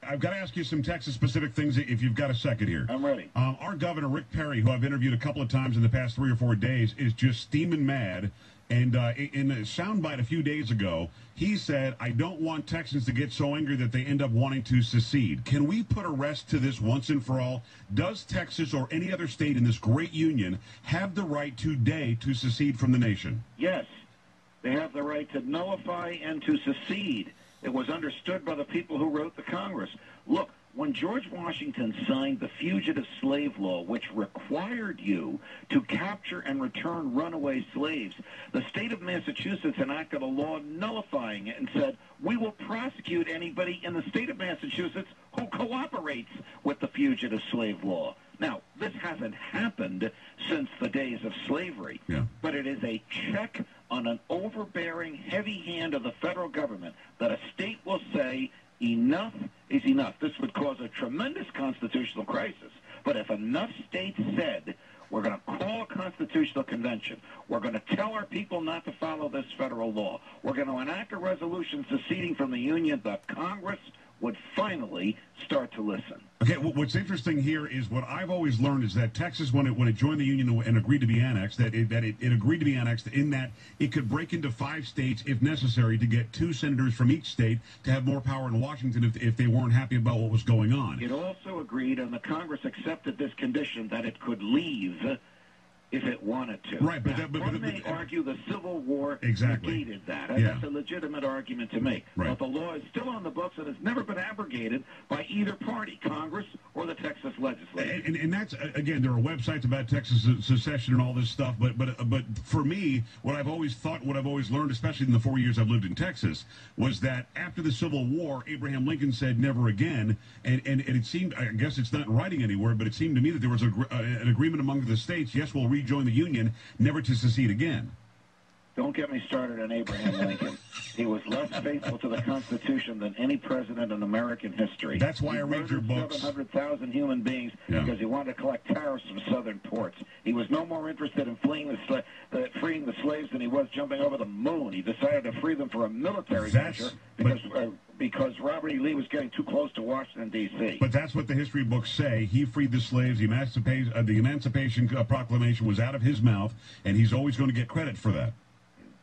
I've got to ask you some Texas-specific things if you've got a second here. I'm ready. Our governor, Rick Perry, who I've interviewed a couple of times in the past 3 or 4 days, is just steaming mad. And in a soundbite a few days ago, he said, I don't want Texans to get so angry that they end up wanting to secede. Can we put a rest to this once and for all? Does Texas or any other state in this great union have the right today to secede from the nation? Yes. They have the right to nullify and to secede. It was understood by the people who wrote the Congress. Look, when George Washington signed the Fugitive Slave Law, which required you to capture and return runaway slaves, the state of Massachusetts enacted a law nullifying it and said, we will prosecute anybody in the state of Massachusetts who cooperates with the Fugitive Slave Law. Now, this hasn't happened since the days of slavery, but it is a check on an overbearing, heavy hand of the federal government that a state will say, enough is enough. This would cause a tremendous constitutional crisis. But if enough states said, we're going to call a constitutional convention, we're going to tell our people not to follow this federal law, we're going to enact a resolution seceding from the Union, the Congress would finally start to listen. Okay, what's interesting here is what I've always learned is that Texas, when it joined the Union and agreed to be annexed, that it agreed to be annexed in that it could break into 5 states if necessary to get 2 senators from each state to have more power in Washington if they weren't happy about what was going on. It also agreed, and the Congress accepted this condition, that it could leave if it wanted to. Right, but one may argue the Civil War negated that. Yeah. That's a legitimate argument to make. Right. But the law is still on the books and has never been abrogated by either party, Congress or the Texas legislature. And that's, again, there are websites about Texas secession and all this stuff, but for me, what I've always thought, what I've always learned, especially in the 4 years I've lived in Texas, was that after the Civil War, Abraham Lincoln said never again, and it seemed, I guess it's not in writing anywhere, but it seemed to me that there was an agreement among the states, yes, we'll rejoin the Union, never to secede again. Don't get me started on Abraham Lincoln. He was less faithful to the Constitution than any president in American history. That's why I read your books. 700,000 human beings because he wanted to collect tariffs from southern ports. He was no more interested in freeing the slaves than he was jumping over the moon. He decided to free them for a military measure because Robert E. Lee was getting too close to Washington, D.C. But that's what the history books say. He freed the slaves. The Emancipation Proclamation was out of his mouth, and he's always going to get credit for that.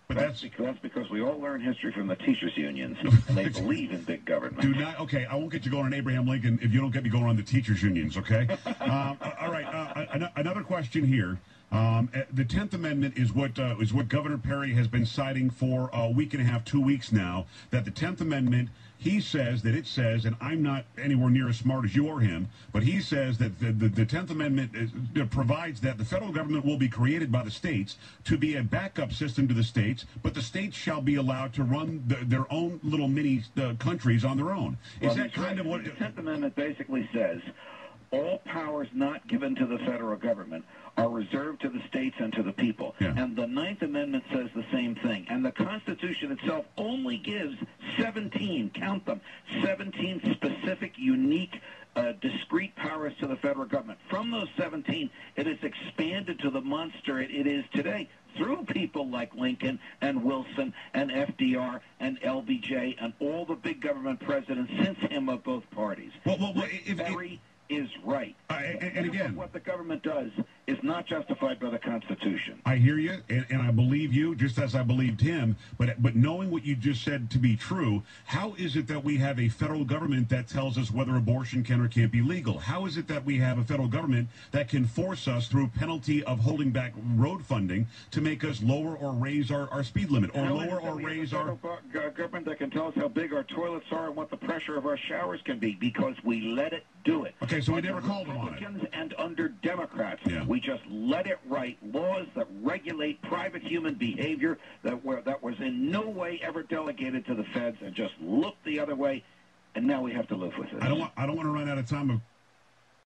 But that's because we all learn history from the teachers' unions, and they believe in big government. Okay, I won't get you going on Abraham Lincoln if you don't get me going on the teachers' unions, okay? All right, another question here. The 10th Amendment is what Governor Perry has been citing for a week and a half, 2 weeks now, that the 10th Amendment, he says that it says, and I'm not anywhere near as smart as you or him, but he says that the 10th Amendment provides that the federal government will be created by the states to be a backup system to the states, but the states shall be allowed to run their own little mini countries on their own. Is that kind of what... The 10th Amendment basically says all powers not given to the federal government are reserved to the states and to the people. And the 9th Amendment says the same thing. And the Constitution itself only gives 17, count them, 17 specific, unique, discrete powers to the federal government. From those 17, it is expanded to the monster it is today through people like Lincoln and Wilson and FDR and LBJ and all the big government presidents since him of both parties. Perry is right. And again, what the government does is not justified by the Constitution. I hear you, and I believe you, just as I believed him. But knowing what you just said to be true, how is it that we have a federal government that tells us whether abortion can or can't be legal? How is it that we have a federal government that can force us through penalty of holding back road funding to make us lower or raise our speed limit, or lower or raise our... government that can tell us how big our toilets are and what the pressure of our showers can be because we let it do it. Okay, so we never called them on it. Republicans and under Democrats, we just let it write laws that regulate private human behavior that was in no way ever delegated to the feds and just looked the other way, and now we have to live with it. I don't want to run out of time.